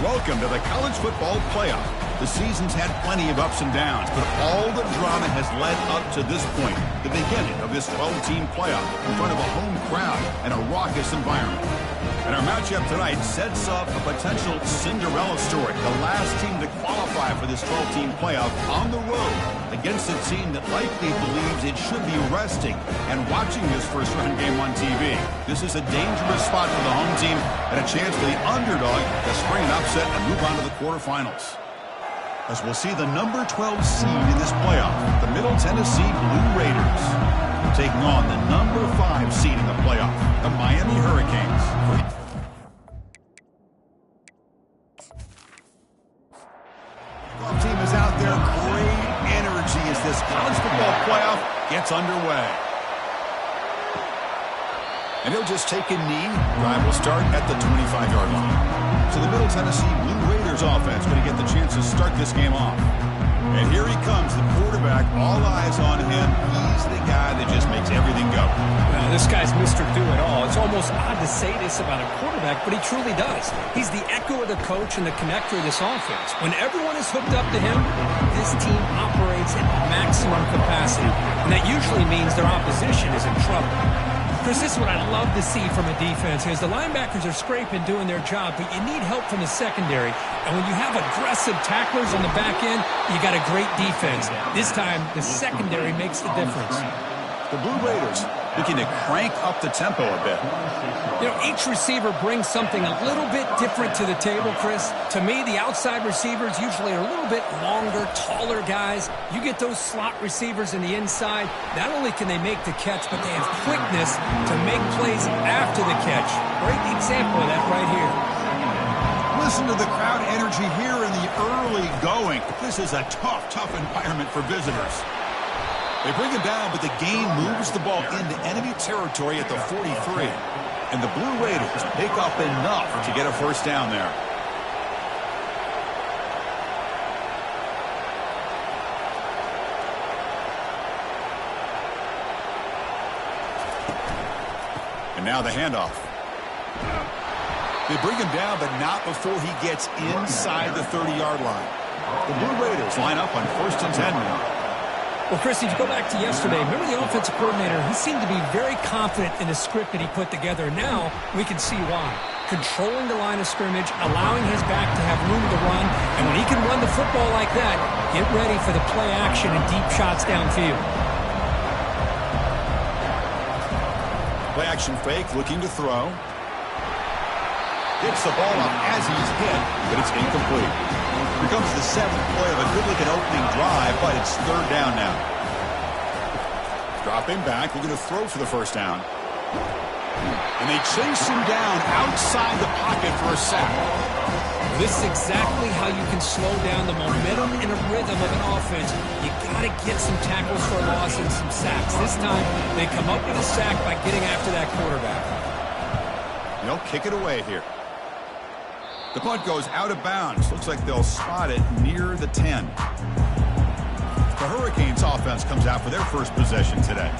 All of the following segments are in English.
Welcome to the college football playoff. The season's had plenty of ups and downs, but all the drama has led up to this point, the beginning of this 12-team playoff in front of a home crowd and a raucous environment. And our matchup tonight sets up a potential Cinderella story, the last team to qualify for this 12-team playoff on the road against a team that likely believes it should be resting and watching this first-round game on TV. This is a dangerous spot for the home team and a chance for the underdog to spring an upset and move on to the quarterfinals. As we'll see the number 12 seed in this playoff, the Middle Tennessee Blue Raiders, taking on the number 5 seed in the playoff, the Miami Hurricanes. The team is out there. Great energy as this college football playoff gets underway. And he'll just take a knee. Drive will start at the 25-yard line. So the Middle Tennessee Blue Raiders offense going to get the chance to start this game off. And here he comes, the quarterback, all eyes on him. He's the guy that just makes everything go. Well, this guy's Mr. Do-It-All. It's almost odd to say this about a quarterback, but he truly does. He's the echo of the coach and the connector of this offense. When everyone is hooked up to him, this team operates at maximum capacity, and that usually means their opposition is in trouble. Chris, this is what I love to see from a defense is the linebackers are scraping, doing their job, but you need help from the secondary. And when you have aggressive tacklers on the back end, you got a great defense. This time, the secondary makes the difference. The Blue Raiders looking to crank up the tempo a bit. You know, each receiver brings something a little bit different to the table, Chris. To me, the outside receivers usually are a little bit longer, taller guys. You get those slot receivers in the inside, not only can they make the catch, but they have quickness to make plays after the catch. Great example of that right here. Listen to the crowd energy here in the early going. This is a tough environment for visitors. They bring him down, but the game moves the ball into enemy territory at the 43. And the Blue Raiders pick up enough to get a first down there. And now the handoff. They bring him down, but not before he gets inside the 30-yard line. The Blue Raiders line up on 1st and 10 now. Well, Chris, if you go back to yesterday, remember the offensive coordinator, he seemed to be very confident in the script that he put together. Now we can see why. Controlling the line of scrimmage, allowing his back to have room to run, and when he can run the football like that, get ready for the play action and deep shots downfield. Play action fake, looking to throw. Gets the ball up as he's hit, but it's incomplete. Here comes the 7th play of a good-looking opening drive, but it's 3rd down now. Dropping back, looking to throw for the first down. And they chase him down outside the pocket for a sack. This is exactly how you can slow down the momentum and a rhythm of an offense. You got to get some tackles for a loss and some sacks. This time, they come up with a sack by getting after that quarterback. They'll kick it away here. The punt goes out of bounds. Looks like they'll spot it near the 10. The Hurricanes offense comes out for their first possession today.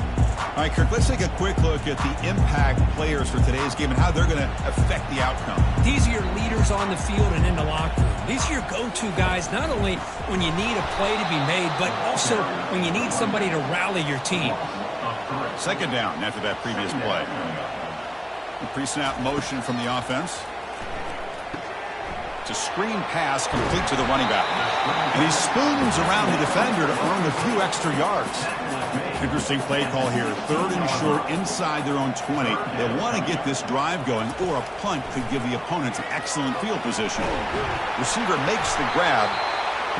All right, Kirk, let's take a quick look at the impact players for today's game and how they're going to affect the outcome. These are your leaders on the field and in the locker room. These are your go-to guys, not only when you need a play to be made, but also when you need somebody to rally your team. 2nd down after that previous play. The pre-snap motion from the offense. It's a screen pass complete to the running back. And he spoons around the defender to earn a few extra yards. Interesting play call here. 3rd and short inside their own 20. They want to get this drive going, or a punt could give the opponents an excellent field position. Receiver makes the grab.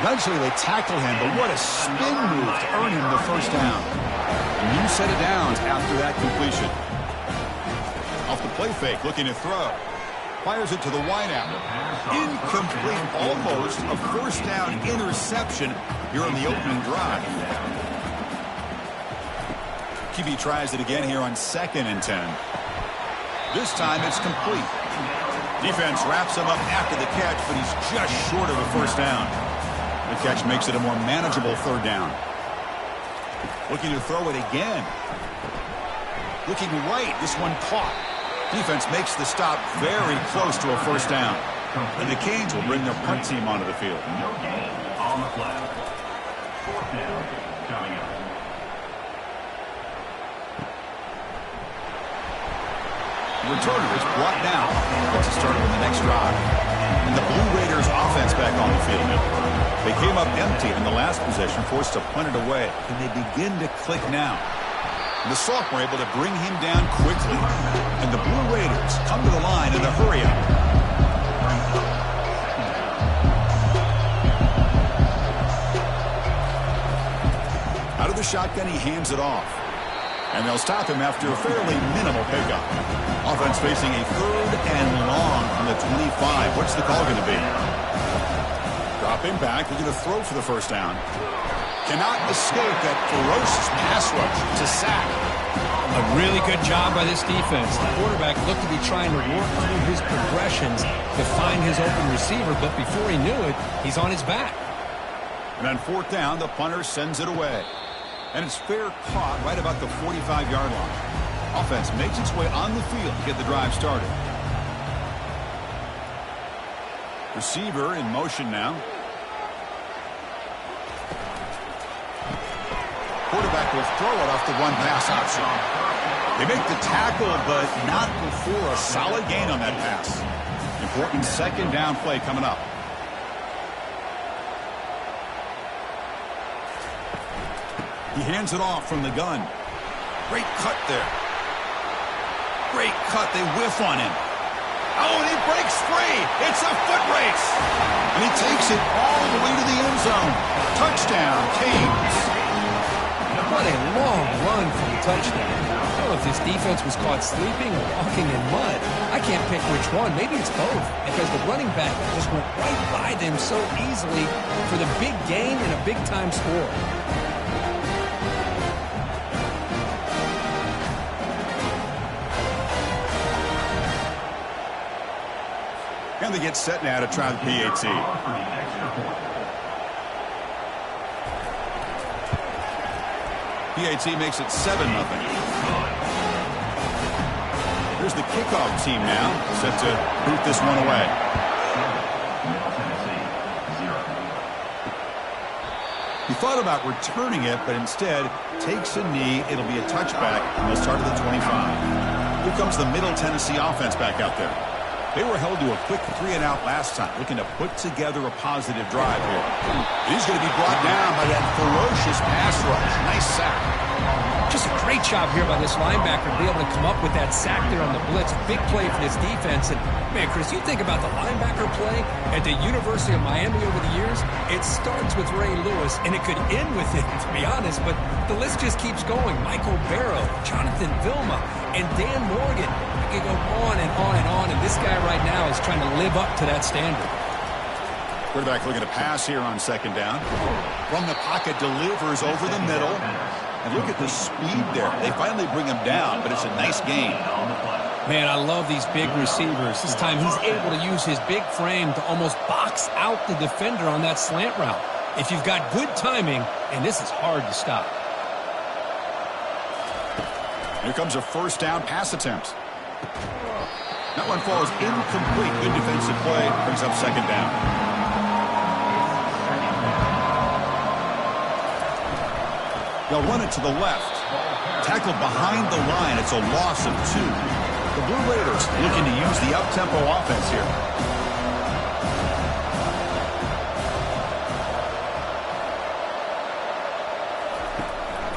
Eventually they tackle him, but what a spin move to earn him the first down. A new set of downs after that completion. Off the play fake, looking to throw. Fires it to the wideout. Incomplete, almost a first down interception here on the opening drive. QB tries it again here on 2nd and 10. This time it's complete. Defense wraps him up after the catch, but he's just short of a first down. The catch makes it a more manageable 3rd down. Looking to throw it again. Looking right, this one caught. Defense makes the stop very close to a first down. And the Canes will bring their punt team onto the field. No gain on the play. Fourth down coming up. Returner is brought down. Gets a start on the next drive. And the Blue Raiders offense back on the field. They came up empty in the last possession, forced to punt it away. And they begin to click now. The sophomore able to bring him down quickly. And the Blue Raiders come to the line in a hurry-up. Out of the shotgun, he hands it off. And they'll stop him after a fairly minimal pickup. Offense facing a 3rd and long from the 25. What's the call going to be? Drop him back. They're going to throw for the first down. Cannot escape that ferocious pass rush. It's a sack. A really good job by this defense. The quarterback looked to be trying to work through his progressions to find his open receiver, but before he knew it, he's on his back. And on 4th down, the punter sends it away. And it's fair caught right about the 45-yard line. Offense makes its way on the field to get the drive started. Receiver in motion now. Quarterback will throw it off the one-pass option. They make the tackle, but not before a solid gain on that pass. Important 2nd down play coming up. He hands it off from the gun. Great cut there. Great cut. They whiff on him. Oh, and he breaks free. It's a foot race. And he takes it all the way to the end zone. Touchdown, Canes. What a long run for the touchdown. I don't know if this defense was caught sleeping or walking in mud. I can't pick which one. Maybe it's both, because the running back just went right by them so easily for the big gain and a big-time score. And they get set now to try the PAT. PAT makes it 7-0. Here's the kickoff team now, set to boot this one away. He thought about returning it, but instead takes a knee. It'll be a touchback, and they'll start at the 25. Here comes the Middle Tennessee offense back out there. They were held to a quick 3-and-out last time, looking to put together a positive drive here. He's going to be brought down by that ferocious pass rush. Nice sack. Just a great job here by this linebacker to be able to come up with that sack there on the blitz. Big play for this defense. And, man, Chris, you think about the linebacker play at the University of Miami over the years, it starts with Ray Lewis, and it could end with it, to be honest. But the list just keeps going. Michael Barrow, Jonathan Vilma, and Dan Morgan. You can go on and on and on, and this guy right now is trying to live up to that standard. Quarterback looking to pass here on 2nd down. From the pocket, delivers over the middle. And look at the speed there. They finally bring him down, but it's a nice gain. Man, I love these big receivers. This time he's able to use his big frame to almost box out the defender on that slant route. If you've got good timing, and this is hard to stop. Here comes a 1st down pass attempt. That one falls incomplete. Good defensive play. Brings up 2nd down. They'll run it to the left. Tackled behind the line. It's a loss of 2. The Blue Raiders looking to use the up-tempo offense here.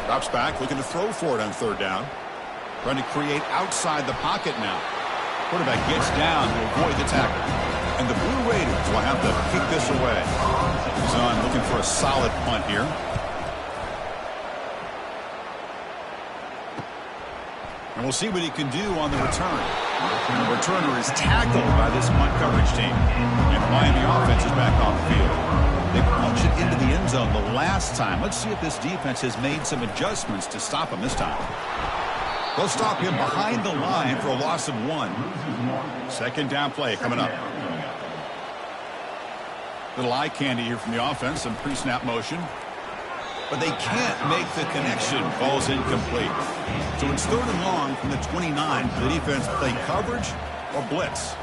Drops back, looking to throw for it on 3rd down. Trying to create outside the pocket now. Quarterback gets down to avoid the tackle. And the Blue Raiders will have to kick this away. He's on looking for a solid punt here. And we'll see what he can do on the return. And the returner is tackled by this punt coverage team. And the Miami offense is back on the field. They punch it into the end zone the last time. Let's see if this defense has made some adjustments to stop him this time. They'll stop him behind the line for a loss of 1. 2nd down play coming up. Little eye candy here from the offense. Some pre-snap motion. But they can't make the connection. Ball's incomplete. So it's 3rd and long from the 29. The defense play coverage or blitz.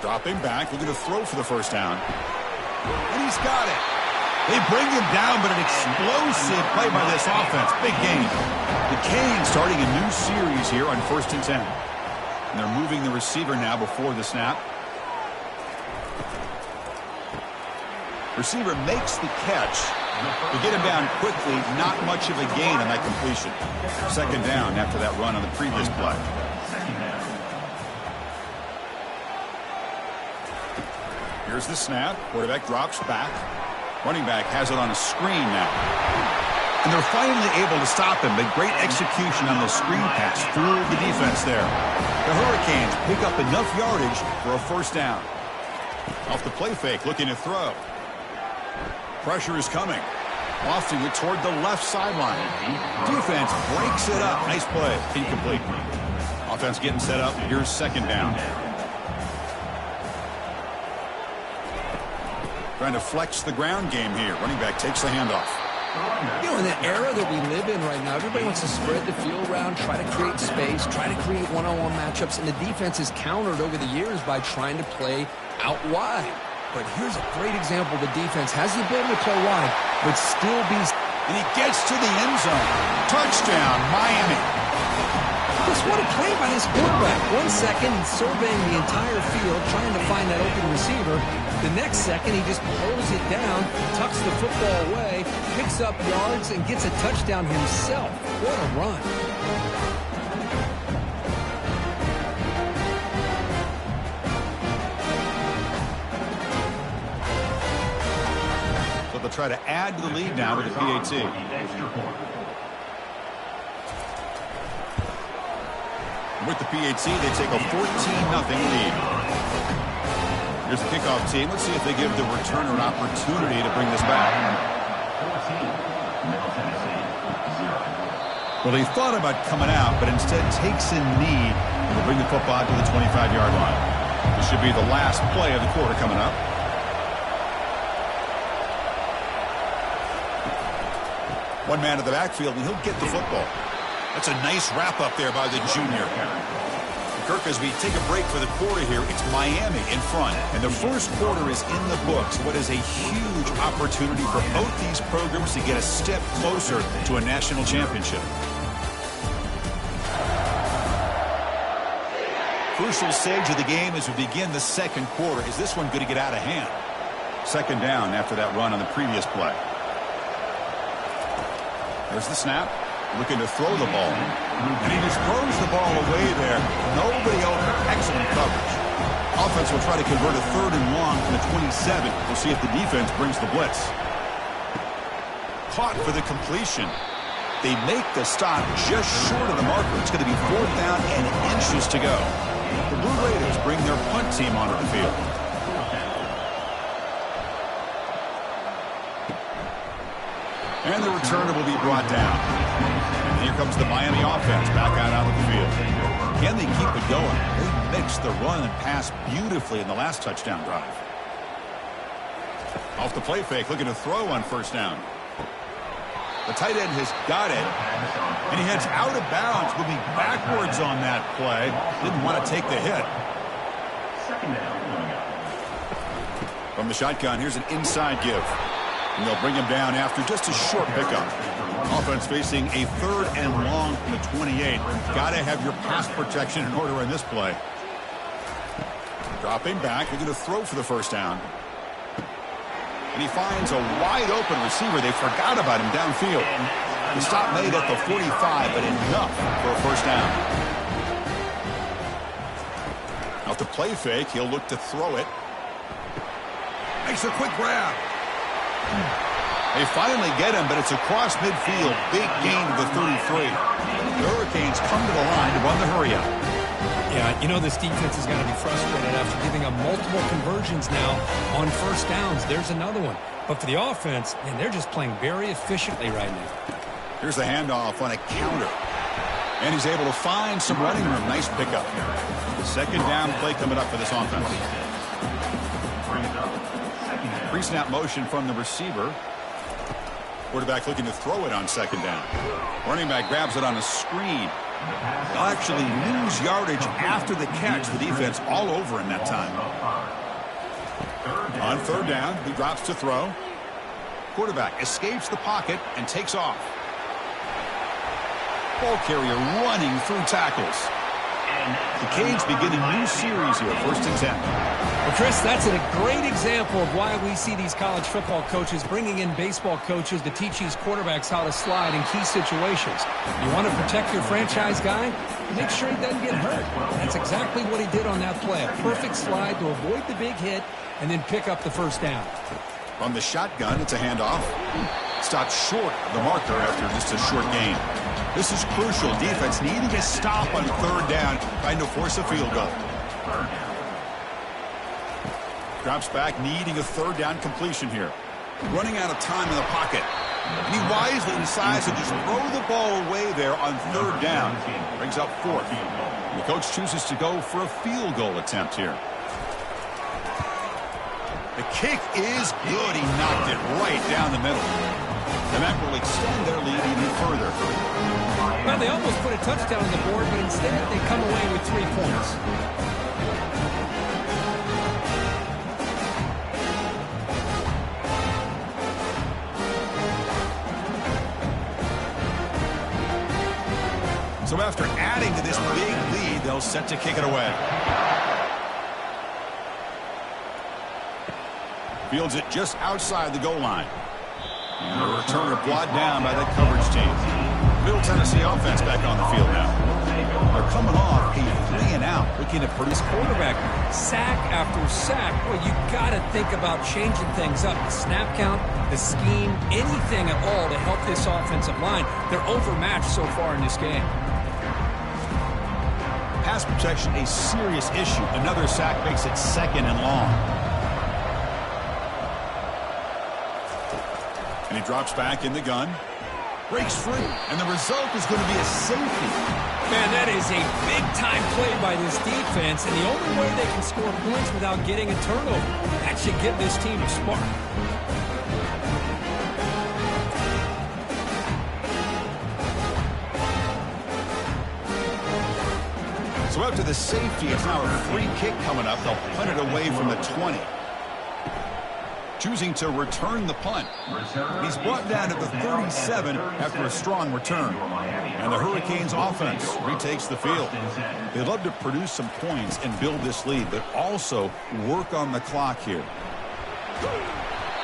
Dropping back, looking to throw for the first down. And he's got it. They bring him down, but an explosive play by this offense. Big gain. The Canes starting a new series here on 1st and 10. And they're moving the receiver now before the snap. Receiver makes the catch. To get him down quickly, not much of a gain on that completion. 2nd down after that run on the previous play. Here's the snap. Quarterback drops back. Running back has it on a screen now. And they're finally able to stop him, but great execution on the screen pass. Fooled the defense there. The Hurricanes pick up enough yardage for a 1st down. Off the play fake, looking to throw. Pressure is coming. Lofting it toward the left sideline. Defense breaks it up. Nice play. Incomplete. Offense getting set up. Here's 2nd down. Trying to flex the ground game here. Running back takes the handoff. You know, in the era that we live in right now, everybody wants to spread the field around, try to create space, try to create one-on-one matchups, and the defense is countered over the years by trying to play out wide. But here's a great example. The defense has the ability to play wide, but still be... And he gets to the end zone. Touchdown, Miami. Just what a play by this quarterback. 1 second, he's surveying the entire field, trying to find that open receiver. The next second, he just pulls it down, tucks the football away, picks up yards, and gets a touchdown himself. What a run. So they'll try to add to the lead now with the PAT. With the PAT, they take a 14-0 lead. Here's the kickoff team. Let's see if they give the returner an opportunity to bring this back. Well, he thought about coming out, but instead takes a knee and will bring the football to the 25-yard line. This should be the last play of the quarter coming up. One man in the backfield, and he'll get the football. That's a nice wrap-up there by the junior. Kirk, as we take a break for the quarter here, it's Miami in front. And the first quarter is in the books. What is a huge opportunity for both these programs to get a step closer to a national championship. Crucial stage of the game as we begin the 2nd quarter. Is this one going to get out of hand? 2nd down after that run on the previous play. There's the snap. Looking to throw the ball. And he just throws the ball away there. Nobody open. Excellent coverage. Offense will try to convert a 3rd and long from the 27. We'll see if the defense brings the blitz. Caught for the completion. They make the stop just short of the marker. It's going to be 4th down and inches to go. The Blue Raiders bring their punt team onto the field. And the returner will be brought down. And here comes the Miami offense back out of the field. Can they keep it going? They mixed the run and pass beautifully in the last touchdown drive. Off the play fake, looking to throw on 1st down. The tight end has got it. And he heads out of bounds, moving backwards on that play. Didn't want to take the hit. 2nd down. From the shotgun, here's an inside give. And they'll bring him down after just a short pickup. Offense facing a 3rd and long from the 28. Got to have your pass protection in order in this play. Dropping back, looking to throw for the 1st down. And he finds a wide open receiver. They forgot about him downfield. The stop made at the 45, but enough for a 1st down. Off the play fake, he'll look to throw it. Makes a quick grab. They finally get him, but it's across midfield. Big gain to the 33. The Hurricanes come to the line to run the hurry-up. Yeah, you know this defense is going to be frustrated after giving up multiple conversions now on 1st downs. There's another one. But for the offense, man, they're just playing very efficiently right now. Here's the handoff on a counter. And he's able to find some running room. Nice pickup. 2nd down play coming up for this offense. Pre-snap motion from the receiver. Quarterback looking to throw it on 2nd down. Running back grabs it on a screen. They'll actually lose yardage after the catch. The defense all over him that time. On third down, he drops to throw. Quarterback escapes the pocket and takes off. Ball carrier running through tackles. The Canes begin a new series here, 1st and 10. Well, Chris, that's a great example of why we see these college football coaches bringing in baseball coaches to teach these quarterbacks how to slide in key situations. You want to protect your franchise guy? Make sure he doesn't get hurt. That's exactly what he did on that play. A perfect slide to avoid the big hit and then pick up the first down. From the shotgun, it's a handoff. Stopped short of the marker after just a short gain. This is crucial. Defense needing a stop on third down, trying to force a field goal. Drops back, needing a third down completion here. Running out of time in the pocket. And he wisely decides to just throw the ball away there on third down. Brings up 4th. The coach chooses to go for a field goal attempt here. The kick is good. He knocked it right down the middle. And that will extend their lead even further. Well, they almost put a touchdown on the board, but instead they come away with 3 points. So after adding to this big lead, they'll set to kick it away. Fields it just outside the goal line. And the returner brought down by that coverage team. Middle Tennessee offense back on the field now. They're coming off a 3-and-out, looking to produce quarterback. Sack after sack. Well, you got to think about changing things up. The snap count, the scheme, anything at all to help this offensive line. They're overmatched so far in this game. Pass protection, a serious issue. Another sack makes it 2nd and long. And he drops back in the gun. Breaks free. And the result is going to be a safety. Man, that is a big-time play by this defense. And the only way they can score points without getting a turnover. That should give this team a spark. So after the safety, it's now a free kick coming up. They'll punt it away from the 20. Choosing to return the punt. He's brought down to the 37 after a strong return. And the Hurricanes offense retakes the field. They love to produce some points and build this lead, but also work on the clock here.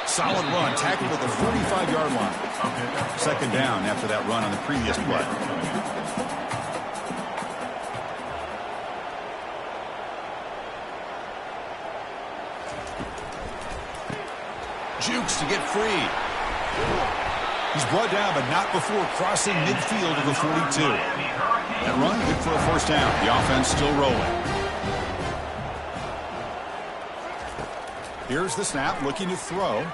Solid run, tackled at the 45-yard line. 2nd down after that run on the previous play. Jukes to get free. He's brought down, but not before crossing midfield of the 42. That run, good for a 1st down. The offense still rolling. Here's the snap, looking to throw.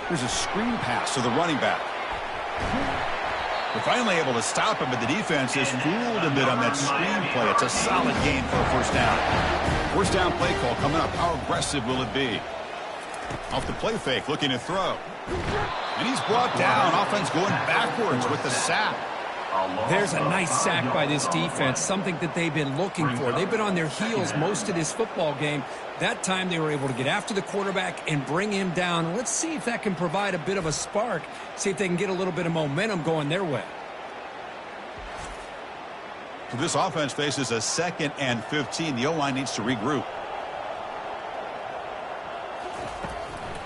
There's a screen pass to the running back. They're finally able to stop him, but the defense is fooled a bit on that screen play. It's a solid gain for a 1st down. 1st down play call coming up. How aggressive will it be? Off the play fake, looking to throw. And he's brought down. Offense going backwards with the sack. There's a nice sack by this defense, something that they've been looking for. They've been on their heels most of this football game. That time they were able to get after the quarterback and bring him down. Let's see if that can provide a bit of a spark, see if they can get a little bit of momentum going their way. So this offense faces a 2nd and 15. The O-line needs to regroup.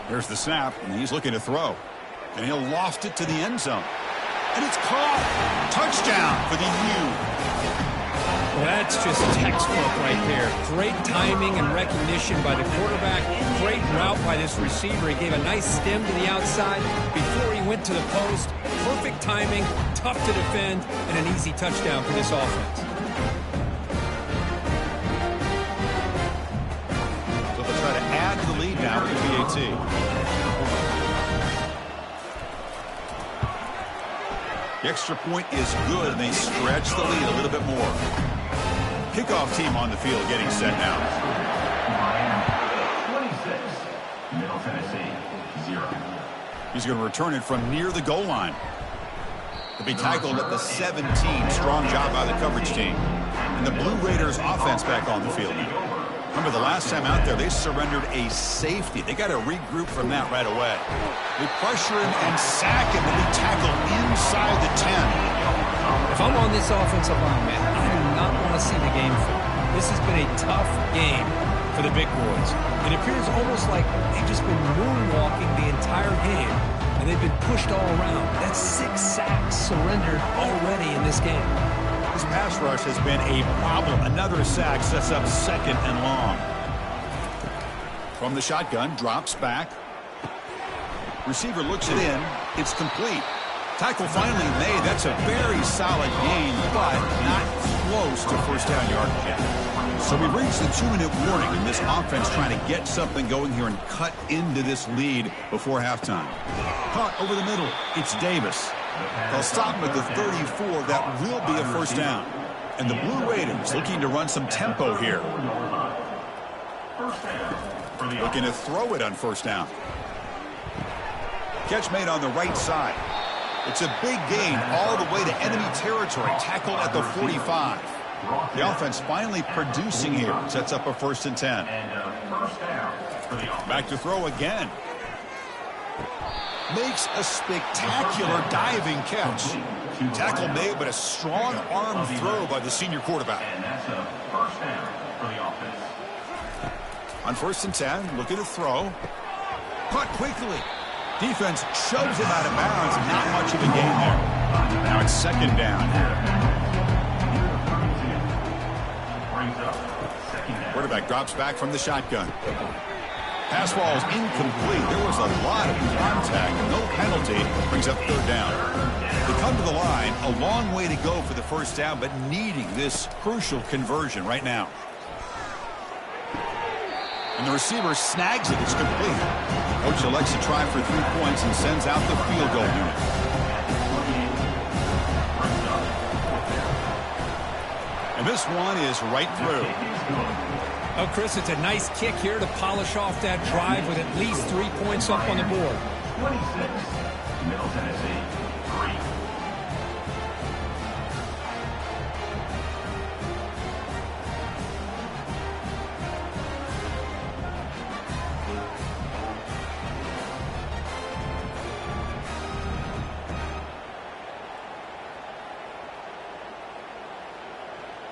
There's the snap, and he's looking to throw. And he'll loft it to the end zone. And it's caught. Touchdown for the U. Well, that's just textbook right there. Great timing and recognition by the quarterback. Great route by this receiver. He gave a nice stem to the outside before he went to the post. Perfect timing, tough to defend, and an easy touchdown for this offense. So they'll try to add to the lead now with the PAT. The extra point is good, and they stretch the lead a little bit more. Kickoff team on the field getting set now. 26, Middle Tennessee, 0. He's going to return it from near the goal line. To be tackled at the 17. Strong job by the coverage team. And the Blue Raiders offense back on the field. Remember, the last time out there, they surrendered a safety. They got to regroup from that right away. They pressure him and sack him to be tackled inside the 10. If I'm on this offensive line, man, I do not want to see the game film. This has been a tough game for the big boys. It appears almost like they've just been moonwalking the entire game, and they've been pushed all around. That's 6 sacks surrendered already in this game. This pass rush has been a problem. Another sack sets up 2nd and long. From the shotgun, drops back. Receiver looks it in. It's complete. Tackle finally made. That's a very solid gain, but not close to first down yardage yet. So we reached the 2-minute warning, and this offense trying to get something going here and cut into this lead before halftime. Caught over the middle. It's Davis. They'll stop him at the 34. That will be a first down. And the Blue Raiders looking to run some tempo here. Looking to throw it on first down. Catch made on the right side. It's a big gain all the way to enemy territory. Tackled at the 45. The offense finally producing here. Sets up a 1st and 10. Back to throw again. Makes a spectacular diving catch. Tackle made, but a strong arm throw by the senior quarterback. And that's a first down for the offense. On 1st and 10, looking to throw. Caught quickly. Defense shoves him out of bounds. Not much of a gain there. Now it's 2nd down. Quarterback drops back from the shotgun. Pass ball is incomplete. There was a lot of contact. No penalty. Brings up 3rd down. They come to the line. A long way to go for the first down, but needing this crucial conversion right now. And the receiver snags it. It's complete. Coach elects to try for 3 points and sends out the field goal unit. And this one is right through. Oh, Chris, it's a nice kick here to polish off that drive with at least 3 points up on the board. 26, Middle Tennessee, 3.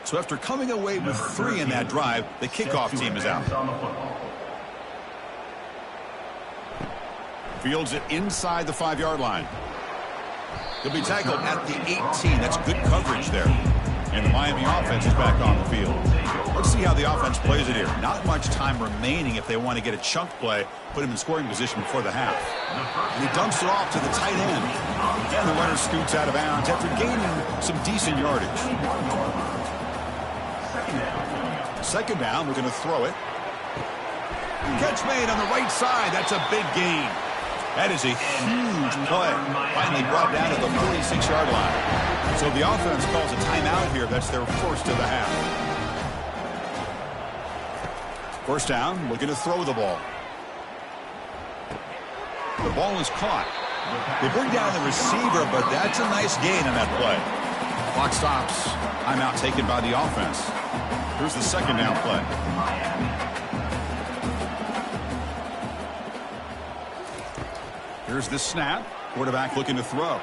So after coming away with 3 in that drive, the kickoff team is out. Fields it inside the 5-yard line. He'll be tackled at the 18. That's good coverage there. And the Miami offense is back on the field. Let's see how the offense plays it here. Not much time remaining if they want to get a chunk play, put him in scoring position before the half. And he dumps it off to the tight end. And the runner scoots out of bounds after gaining some decent yardage. 2nd down, we're going to throw it. Catch made on the right side. That's a big gain. That is a huge play. Finally brought down to the 46-yard line. So the offense calls a timeout here. That's their first of the half. 1st down, looking to throw the ball. The ball is caught. They bring down the receiver, but that's a nice gain on that play. Clock stops. Timeout taken by the offense. Here's the 2nd down play. Here's the snap. Quarterback looking to throw.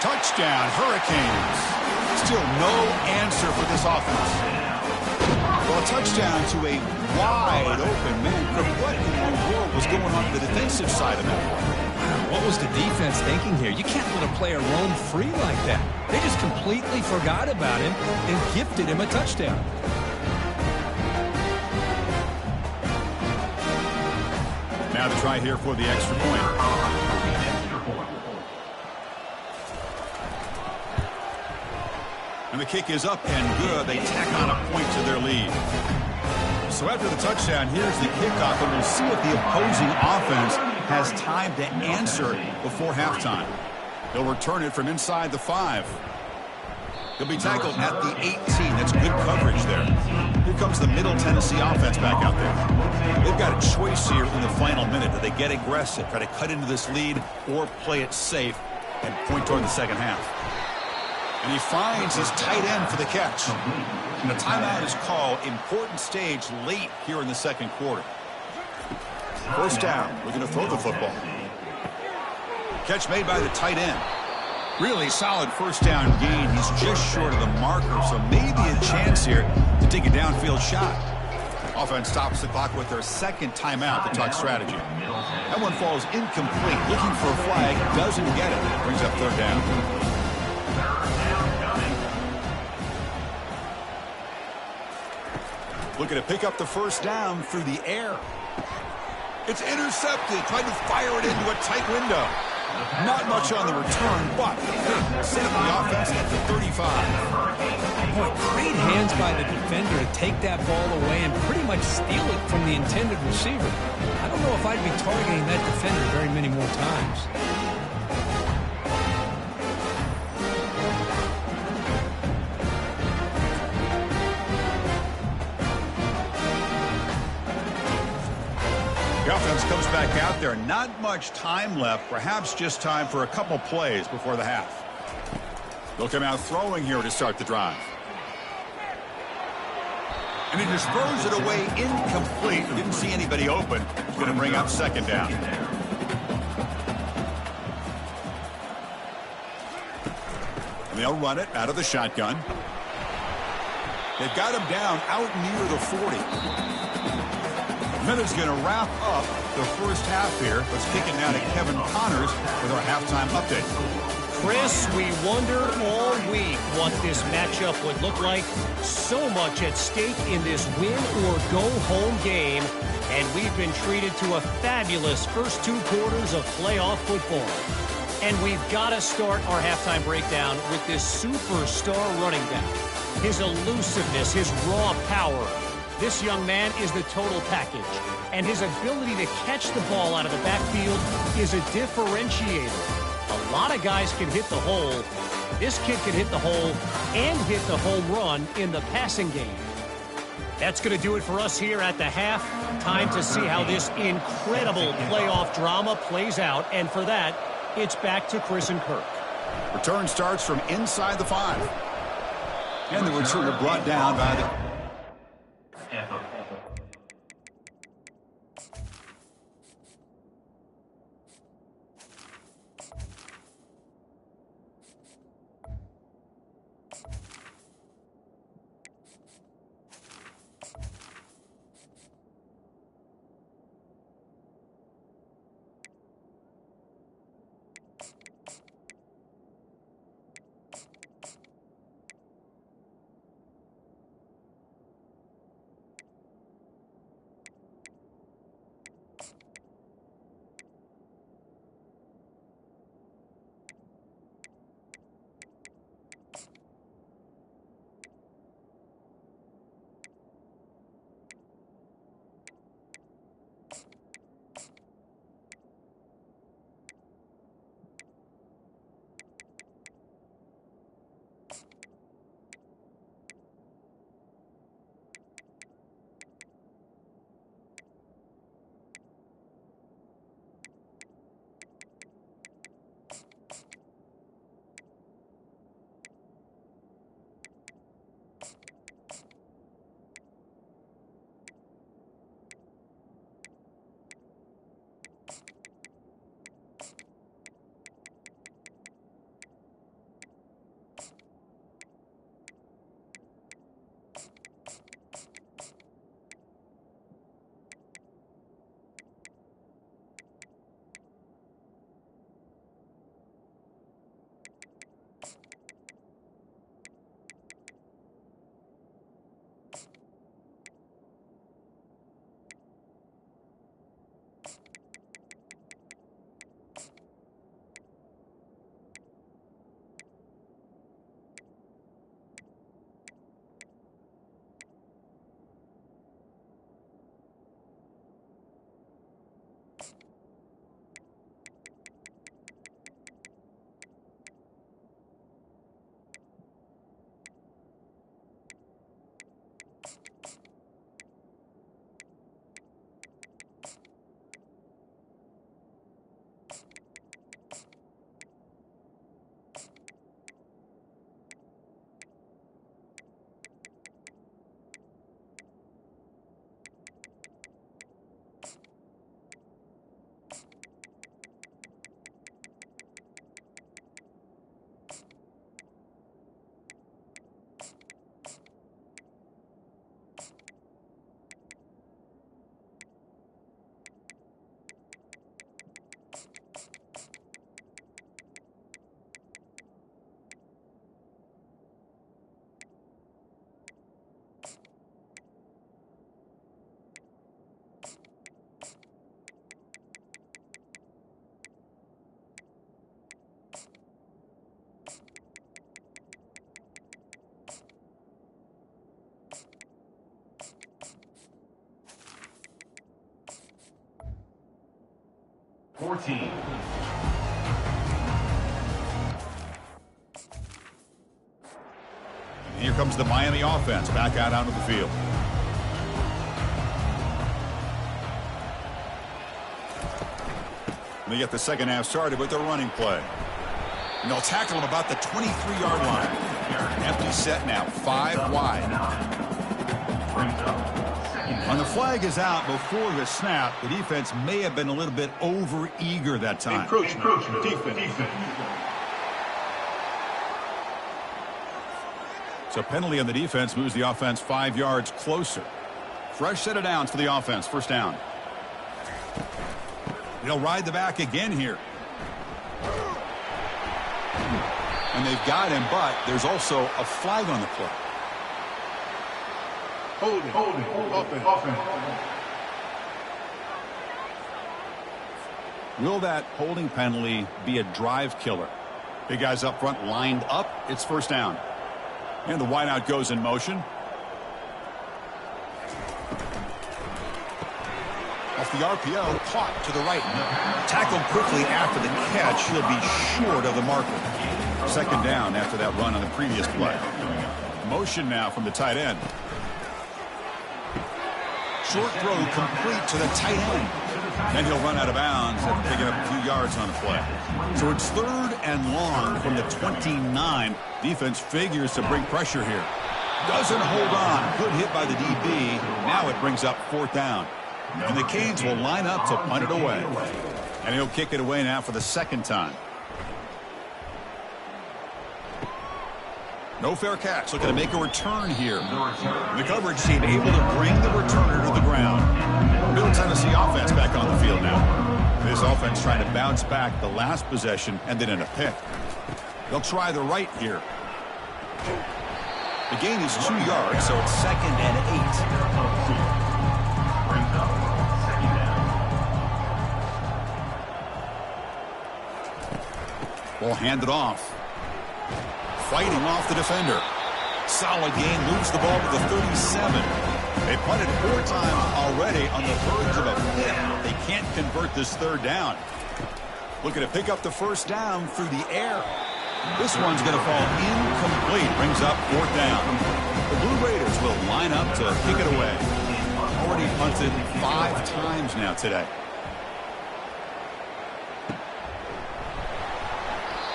Touchdown, Hurricanes. Still no answer for this offense. Well, a touchdown to a wide open man. What in the world was going on the defensive side of that play? What was the defense thinking here? You can't let a player roam free like that. They just completely forgot about him and gifted him a touchdown. Now to try here for the extra point. And the kick is up and good. They tack on a point to their lead. So after the touchdown, here's the kickoff, and we'll see if the opposing offense has time to answer before halftime. They'll return it from inside the 5. He'll be tackled at the 18. That's good coverage there. Here comes the Middle Tennessee offense back out there. They've got a choice here in the final minute. Do they get aggressive, try to cut into this lead, or play it safe and point toward the second half. And he finds his tight end for the catch. And the timeout is called. Important stage late here in the second quarter. First down. Looking to throw the football. Catch made by the tight end. Really solid first down gain. He's just short of the marker, so maybe a chance here to take a downfield shot. Offense stops the clock with their second timeout to talk strategy. That one falls incomplete. Looking for a flag. Doesn't get it. Brings up third down. Looking to pick up the first down through the air. It's intercepted. Trying to fire it into a tight window. Not much on the return, but set up the offense at the 35. Boy, great hands by the defender to take that ball away and pretty much steal it from the intended receiver. I don't know if I'd be targeting that defender very many more times. The offense comes back out there. Not much time left. Perhaps just time for a couple plays before the half. They'll come out throwing here to start the drive. And he just throws it away incomplete. Didn't see anybody open. He's going to bring up second down. And they'll run it out of the shotgun. They've got him down out near the 40. Miller's going to wrap up the first half here. Let's kick it now to Kevin Connors with our halftime update. Chris, we wondered all week what this matchup would look like. So much at stake in this win-or-go-home game, and we've been treated to a fabulous first two quarters of playoff football. And we've got to start our halftime breakdown with this superstar running back. His elusiveness, his raw power. This young man is the total package, and his ability to catch the ball out of the backfield is a differentiator. A lot of guys can hit the hole. This kid can hit the hole and hit the home run in the passing game. That's going to do it for us here at the half. Time to see how this incredible playoff drama plays out, and for that, it's back to Chris and Kirk. Return starts from inside the 5. And the returner brought down by the... 14. Here comes the Miami offense back out onto the field. They get the second half started with their running play. And they'll tackle him about the 23-yard line. Empty set now, 5 wide. When the flag is out before the snap, the defense may have been a little bit over-eager that time. Encroachment. Defense. So penalty on the defense moves the offense 5 yards closer. Fresh set of downs for the offense. First down. They'll ride the back again here. And they've got him, but there's also a flag on the play. Holding. Offense. Will that holding penalty be a drive killer? Big guys up front lined up. It's first down. And the wideout goes in motion. Off the RPO, caught to the right. Tackled quickly after the catch. He'll be short of the marker. Second down after that run on the previous play. Motion now from the tight end. Short throw complete to the tight end. Then he'll run out of bounds after picking up a few yards on the play. So it's 3rd and long from the 29. Defense figures to bring pressure here. Doesn't hold on. Good hit by the DB. Now it brings up 4th down. And the Canes will line up to punt it away. And he'll kick it away now for the second time. No fair catch. Looking to make a return here. The coverage team able to bring the returner to the ground. Middle Tennessee offense back on the field now. This offense trying to bounce back the last possession and then in a pick. They'll try the right here. The gain is 2 yards, so it's 2nd and 8. Ball handed off. Fighting off the defender. Solid gain, moves the ball to the 37. They punted 4 times already on the verge of a 5th. They can't convert this 3rd down. Looking to pick up the first down through the air. This one's going to fall incomplete. Brings up 4th down. The Blue Raiders will line up to kick it away. Already punted 5 times now today.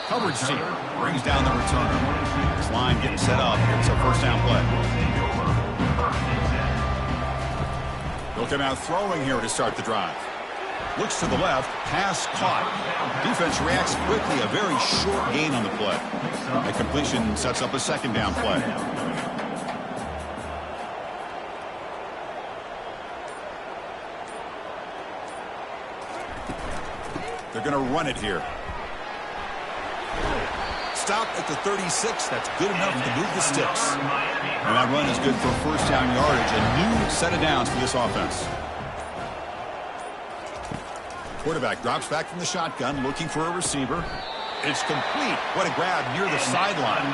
Coverage team brings down the returner. This line getting set up. It's a first down play. They'll come out throwing here to start the drive. Looks to the left. Pass caught. Defense reacts quickly. A very short gain on the play. The completion sets up a second down play. They're going to run it here. Stop at the 36. That's good enough to move the sticks. And that run is good for first down yardage. A new set of downs for this offense. Quarterback drops back from the shotgun, looking for a receiver. It's complete. What a grab near the sideline.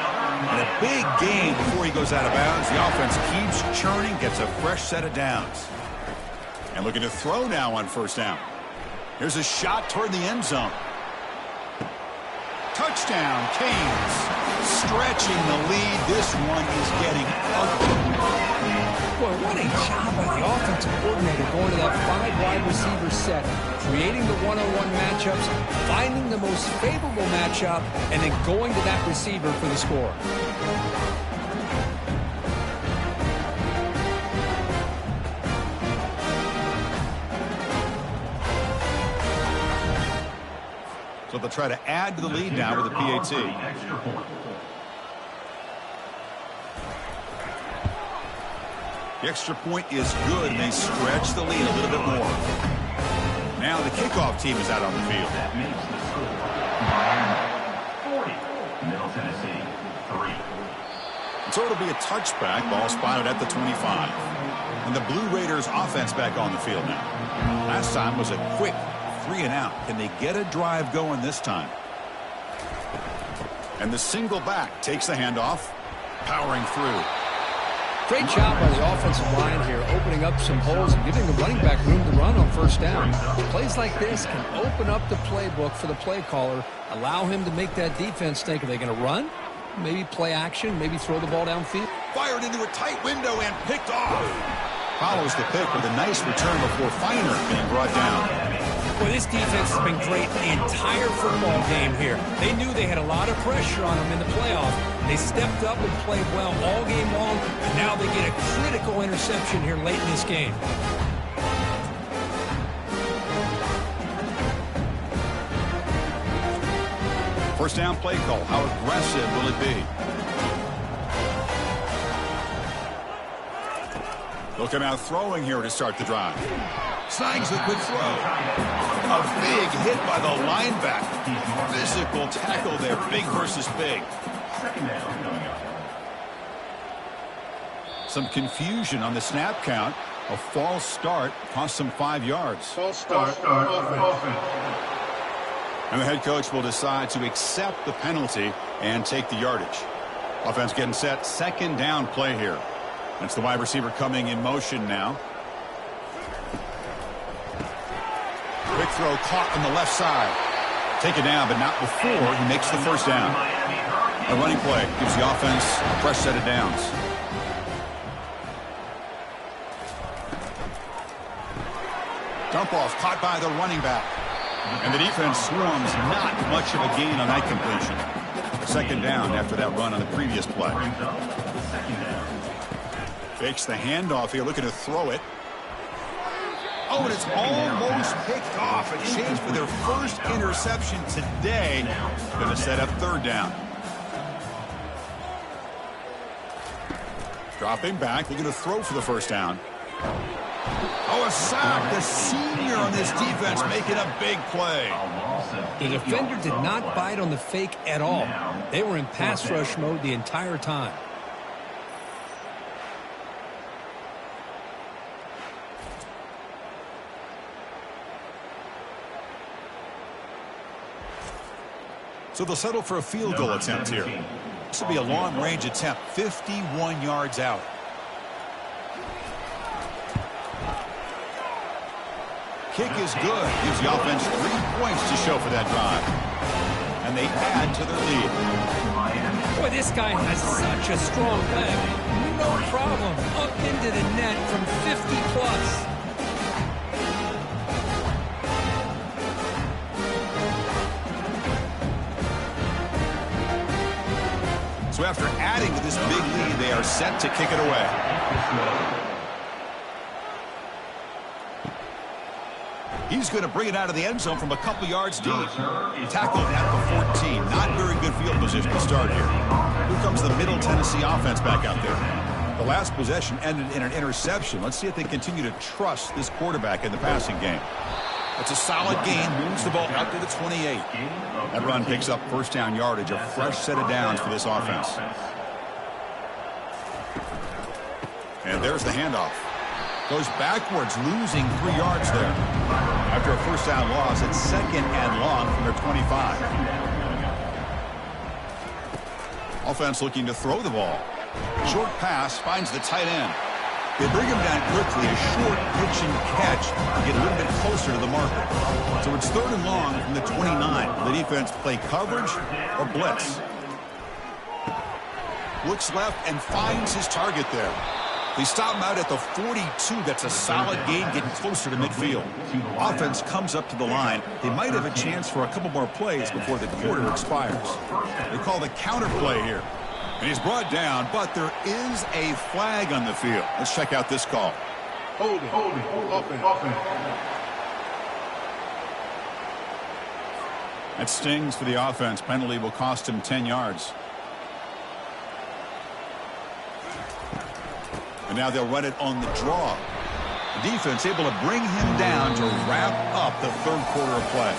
And a big gain before he goes out of bounds. The offense keeps churning, gets a fresh set of downs. And looking to throw now on first down. Here's a shot toward the end zone. Touchdown, Canes. Stretching the lead. This one is getting ugly. Boy, what a job by the offensive coordinator going to that 5 wide receiver set, creating the one-on-one matchups, finding the most favorable matchup, and then going to that receiver for the score. So they'll try to add to the lead now with a PAT. The extra point is good, and they stretch the lead a little bit more. Now the kickoff team is out on the field. That makes the score Miami 40, Middle Tennessee 3. And so it'll be a touchback, ball spotted at the 25. And the Blue Raiders offense back on the field now. Last time was a quick 3 and out. Can they get a drive going this time? And the single back takes the handoff, powering through. Great job by the offensive line here, opening up some holes and giving the running back room to run on first down. Plays like this can open up the playbook for the play caller, allow him to make that defense think, are they going to run? Maybe play action, maybe throw the ball downfield. Fired into a tight window and picked off. Follows the pick with a nice return before Feiner being brought down. Well, this defense has been great the entire football game here. They knew they had a lot of pressure on them in the playoff. They stepped up and played well all game long, and now they get a critical interception here late in this game. First down play call. How aggressive will it be? Looking out throwing here to start the drive. Snags a quick throw. A big hit by the linebacker. Physical tackle there. Big versus big. Some confusion on the snap count. A false start cost them 5 yards. False start. And the head coach will decide to accept the penalty and take the yardage. Offense getting set. Second down play here. That's the wide receiver coming in motion now. Quick throw caught on the left side. Take it down, but not before he makes the first down. A running play gives the offense a fresh set of downs. Dump off caught by the running back. And the defense swarms not much of a gain on that completion. Second down after that run on the previous play. Fakes the handoff here, looking to throw it. Oh, and it's almost picked off. A chance for their first interception today. Going to set up third down. Dropping back, looking to throw for the first down. Oh, a sack. The senior on this defense making a big play. The defender did not bite on the fake at all. They were in pass rush mode the entire time. So they'll settle for a field goal attempt here. This will be a long-range attempt, 51 yards out. Kick is good. Gives the offense 3 points to show for that drive. And they add to their lead. Boy, this guy has such a strong leg. No problem. Up into the net from 50 plus. So after adding to this big lead, they are set to kick it away. He's going to bring it out of the end zone from a couple yards deep. Tackled at the 14. Not very good field position to start here. Here comes the Middle Tennessee offense back out there. The last possession ended in an interception. Let's see if they continue to trust this quarterback in the passing game. It's a solid gain. Moves the ball out to the 28. That run picks up first down yardage. A fresh set of downs for this offense. And there's the handoff. Goes backwards, losing 3 yards there. After a first down loss, it's second and long from their 25. Offense looking to throw the ball. Short pass finds the tight end. They bring him down quickly, a short pitch and catch to get a little bit closer to the marker. So it's third and long from the 29. The defense play coverage or blitz. Looks left and finds his target there. They stop him out at the 42. That's a solid gain, getting closer to midfield. Offense comes up to the line. They might have a chance for a couple more plays before the quarter expires. They call the counter play here. And he's brought down, but there is a flag on the field. Let's check out this call. Holding. That stings for the offense. Penalty will cost him 10 yards. And now they'll run it on the draw. The defense able to bring him down to wrap up the third quarter of play.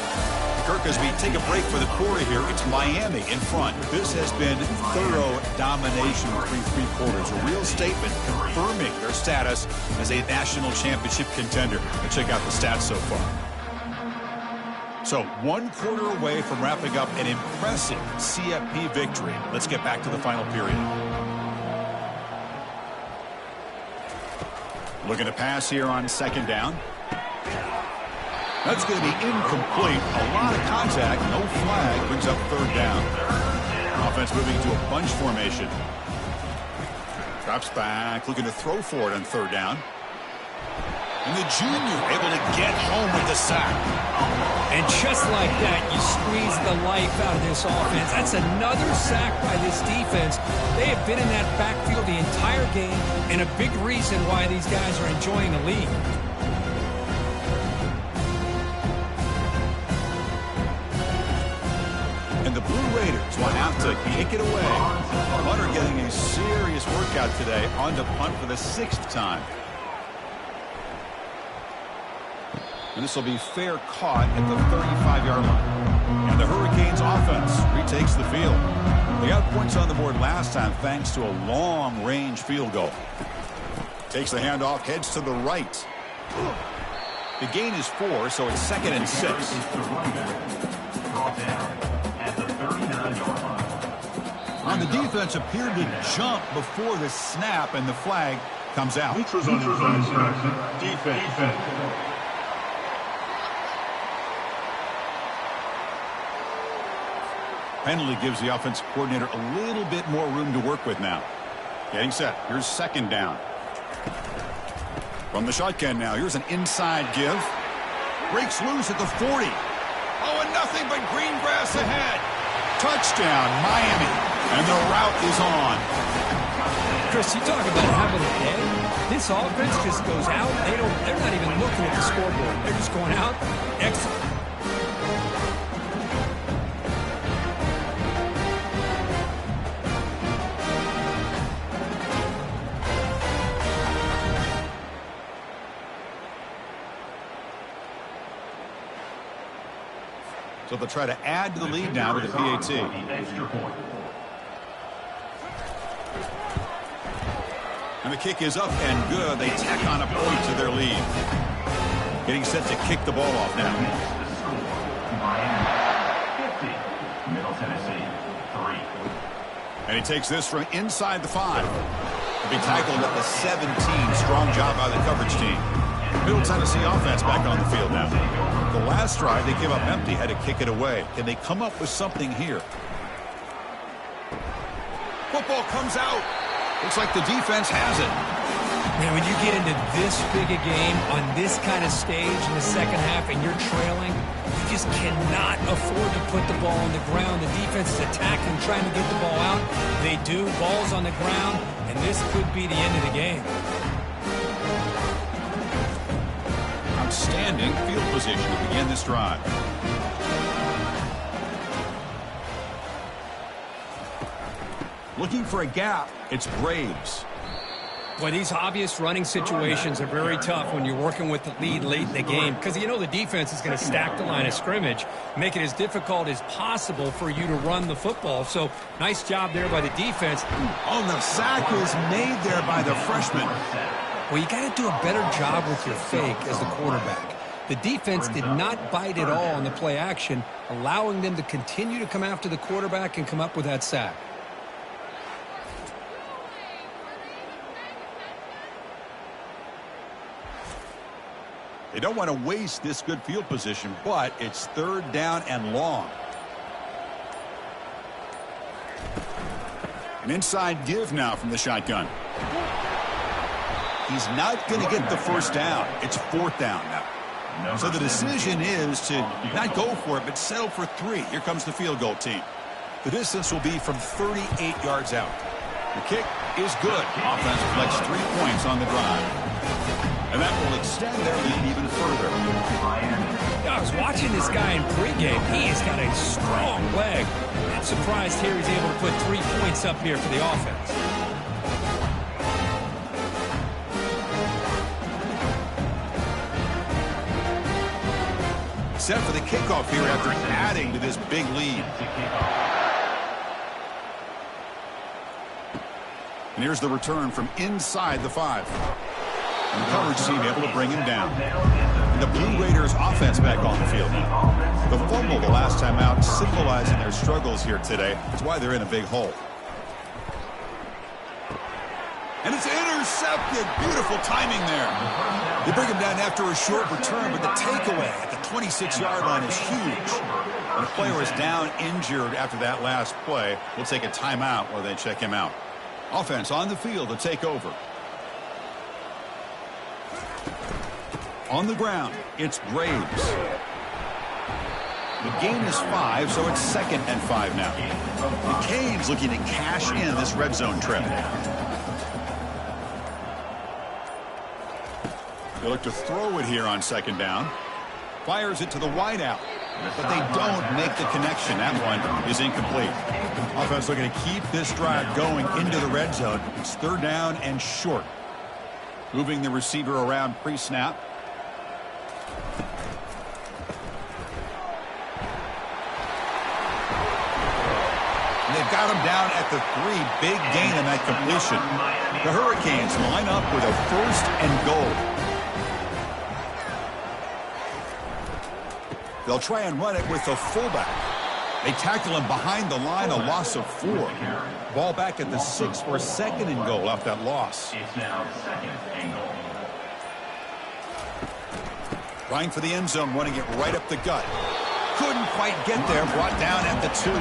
Kirk, as we take a break for the quarter here, it's Miami in front. This has been thorough domination through 3 quarters. A real statement confirming their status as a national championship contender. Let's check out the stats so far. So 1 quarter away from wrapping up an impressive CFP victory. Let's get back to the final period. Looking to pass here on second down. That's going to be incomplete. A lot of contact. No flag. Brings up third down. Offense moving to a bunch formation. Drops back. Looking to throw for it on third down. And the junior able to get home with the sack. And just like that, you squeeze the life out of this offense. That's another sack by this defense. They have been in that backfield the entire game, and a big reason why these guys are enjoying the lead. And the Blue Raiders will have to kick it away. Punter getting a serious workout today on to punt for the 6th time. And this will be fair caught at the 35-yard line. And the Hurricanes offense retakes the field. They got points on the board last time thanks to a long-range field goal. Takes the handoff, heads to the right. The gain is 4, so it's 2nd and 6. On the defense appeared to jump before the snap, and the flag comes out. Defense. Penalty gives the offensive coordinator a little bit more room to work with now. Getting set. Here's second down. From the shotgun now. Here's an inside give. Breaks loose at the 40. Oh, and nothing but green grass ahead. Touchdown, Miami. And the route is on. Chris, you talk about having a day. This offense just goes out. They're not even looking at the scoreboard. They're just going out. Excellent. So they'll try to add to the lead now with the PAT. And the kick is up and good. They tack on a point to their lead. Getting set to kick the ball off now. Middle Tennessee, 3. And he takes this from inside the 5. He'll be tackled at the 17. Strong job by the coverage team. Middle Tennessee offense back on the field now. The last drive they gave up empty, had to kick it away. Can they come up with something here? Football comes out. Looks like the defense has it. Man, when you get into this big a game on this kind of stage in the second half and you're trailing, you just cannot afford to put the ball on the ground. The defense is attacking, trying to get the ball out. They do. Ball's on the ground, and this could be the end of the game. Outstanding field position to begin this drive. Looking for a gap. It's Braves. Well, these obvious running situations are very tough when you're working with the lead late in the game because you know the defense is going to stack the line of scrimmage, make it as difficult as possible for you to run the football. So nice job there by the defense. Oh, the sack is made there by the freshman. Well, you got to do a better job with your fake as the quarterback. The defense did not bite at all on the play action, allowing them to continue to come after the quarterback and come up with that sack. They don't want to waste this good field position, but it's third down and long. An inside give now from the shotgun. He's not going to get the first down. It's fourth down now. So the decision is to not go for it, but settle for 3. Here comes the field goal team. The distance will be from 38 yards out. The kick is good. Offense collects 3 points on the drive. And that will extend their lead even further. I was watching this guy in pregame. He has got a strong leg. I'm surprised here he's able to put 3 points up here for the offense. Set for the kickoff here after adding to this big lead. And here's the return from inside the 5. And the coverage team able to bring him down. And the Blue Raiders offense back on the field now. The fumble the last time out symbolizing their struggles here today. That's why they're in a big hole. And it's intercepted. Beautiful timing there. They bring him down after a short return, but the takeaway at the 26-yard line is huge. When a player is down injured after that last play, we'll take a timeout while they check him out. Offense on the field to take over. On the ground, it's Graves. The gain is 5, so it's 2nd and 5 now. The Canes looking to cash in this red zone trip. They look to throw it here on 2nd down. Fires it to the wideout, but they don't make the connection. That one is incomplete. Offense looking to keep this drive going into the red zone. It's 3rd down and short. Moving the receiver around pre-snap. They've got him down at the 3. Big gain in that completion. The Hurricanes line up with a 1st and goal. They'll try and run it with the fullback. They tackle him behind the line, a loss of 4. Ball back at the 6 for 2nd and goal off that loss. It's now 2nd and goal. Trying for the end zone, running it right up the gut. Couldn't quite get there, brought down at the 2.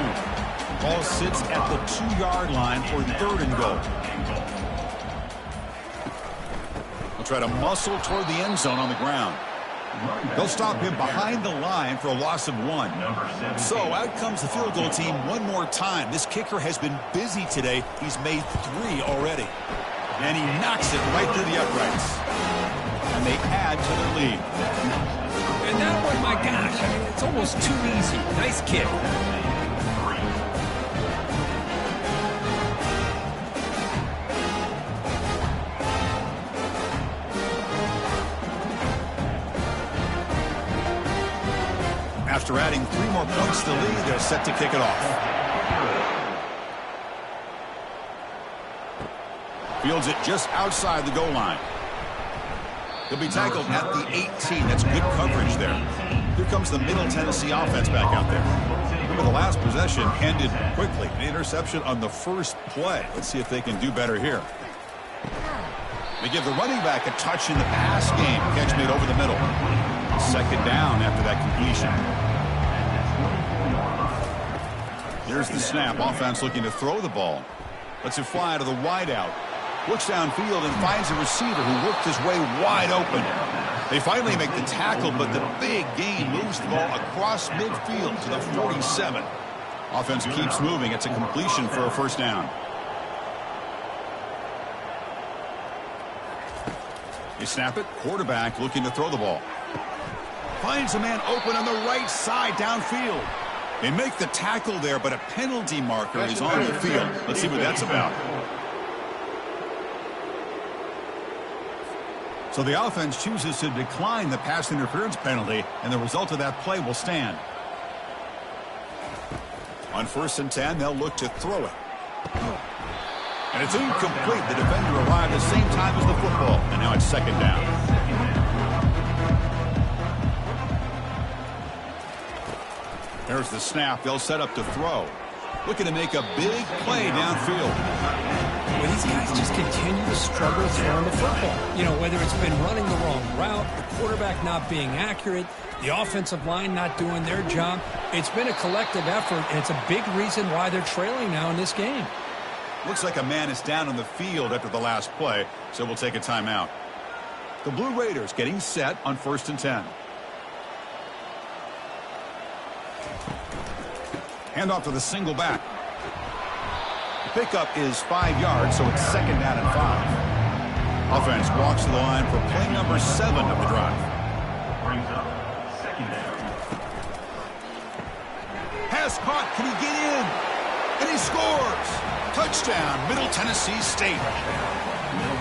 Ball sits at the 2-yard line for 3rd and goal. They'll try to muscle toward the end zone on the ground. They'll stop him behind the line for a loss of 1. So out comes the field goal team one more time. This kicker has been busy today. He's made 3 already. And he knocks it right through the uprights. And they add to their lead. And that one, my gosh, I mean, it's almost too easy. Nice kick. After adding 3 more points to the lead, they're set to kick it off. Fields it just outside the goal line. He'll be tackled at the 18. That's good coverage there. Here comes the Middle Tennessee offense back out there. Remember, the last possession ended quickly. An interception on the first play. Let's see if they can do better here. They give the running back a touch in the pass game. Catch made over the middle. 2nd down after that completion. Here's the snap. Offense looking to throw the ball. Lets it fly to the wideout. Looks downfield and finds a receiver who worked his way wide open. They finally make the tackle, but the big gain moves the ball across midfield to the 47. Offense keeps moving. It's a completion for a 1st down. They snap it. Quarterback looking to throw the ball. Finds a man open on the right side downfield. They make the tackle there, but a penalty marker is on the field. Let's see what that's about. So the offense chooses to decline the pass interference penalty, and the result of that play will stand. On 1st and 10, they'll look to throw it. And it's incomplete. The defender arrived at the same time as the football, and now it's 2nd down. There's the snap. They'll set up to throw. Looking to make a big play downfield. Well, these guys just continue to struggle throwing the football. You know, whether it's been running the wrong route, the quarterback not being accurate, the offensive line not doing their job. It's been a collective effort, and it's a big reason why they're trailing now in this game. Looks like a man is down on the field after the last play, so we'll take a timeout. The Blue Raiders getting set on 1st and 10. Handoff to the single back. The pickup is 5 yards, so it's 2nd down and 5. Offense walks to the line for play number 7 of the drive. Brings up 2nd down. Pass caught. Can he get in? And he scores. Touchdown, Middle Tennessee State.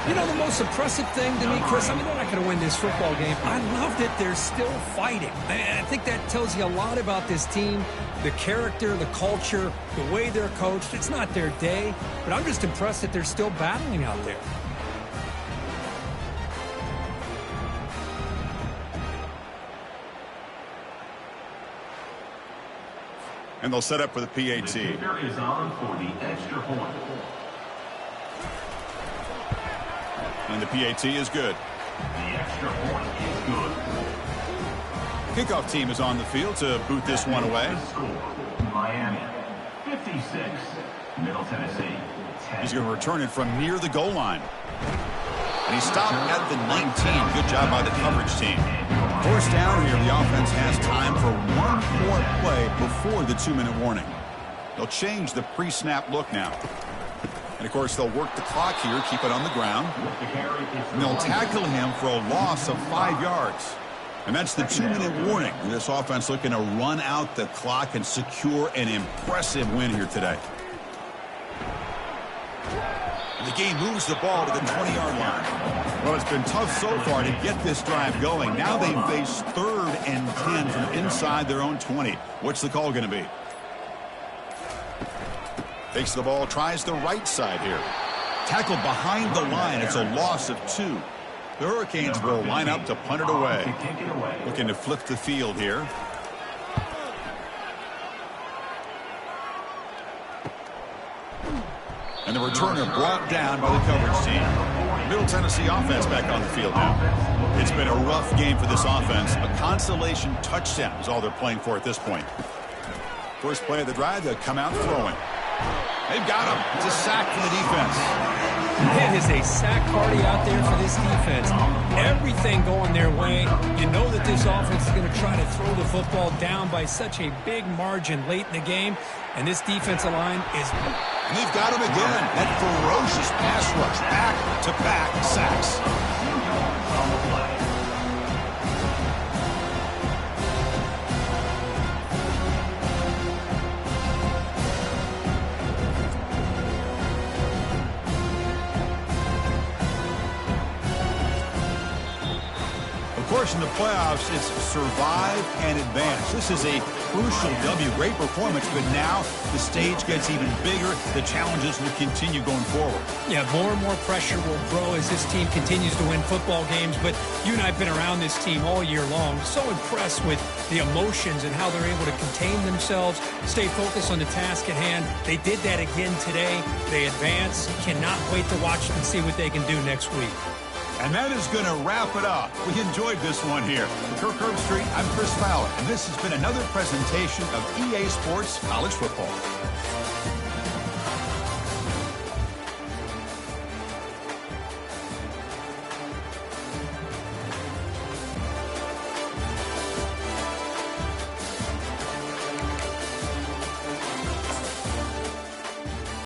You know, the most impressive thing to me, Chris, I mean, they're not going to win this football game. I love that they're still fighting. I think that tells you a lot about this team, the character, the culture, the way they're coached. It's not their day, but I'm just impressed that they're still battling out there. And they'll set up for the PAT. The kicker is on for the extra point. And the PAT is good. The extra point is good. Kickoff team is on the field to boot this one away. The score, Miami, 56. Middle Tennessee, 10. He's going to return it from near the goal line. And he stopped at the 19. Good job by the coverage team. First down here, the offense has time for one more play before the 2-minute warning. They'll change the pre-snap look now. And, of course, they'll work the clock here, keep it on the ground. And they'll tackle him for a loss of 5 yards. And that's the 2-minute warning. This offense looking to run out the clock and secure an impressive win here today. And the game moves the ball to the 20-yard line. Well, it's been tough so far to get this drive going. Now they face 3rd and 10 from inside their own 20. What's the call going to be? Takes the ball, tries the right side here. Tackled behind the line. It's a loss of 2. The Hurricanes will line up to punt it away. Looking to flip the field here. And the returner brought down by the coverage team. Middle Tennessee offense back on the field now. It's been a rough game for this offense. A consolation touchdown is all they're playing for at this point. First play of the drive, they'll come out throwing. They've got him. It's a sack for the defense. It is a sack party out there for this defense. Everything going their way. You know that this offense is going to try to throw the football down by such a big margin late in the game. And this defensive line is... And they've got him again. That ferocious pass rush. Back-to-back sacks. Of course, in the playoffs, it's survive and advance. This is a crucial W. Great performance, but now the stage gets even bigger. The challenges will continue going forward. Yeah, more and more pressure will grow as this team continues to win football games. But you and I have been around this team all year long. So impressed with the emotions and how they're able to contain themselves, stay focused on the task at hand. They did that again today. They advance. Cannot wait to watch and see what they can do next week. And that is going to wrap it up. We enjoyed this one here. For Kirk Herbstreit, I'm Chris Fowler, and this has been another presentation of EA Sports College Football.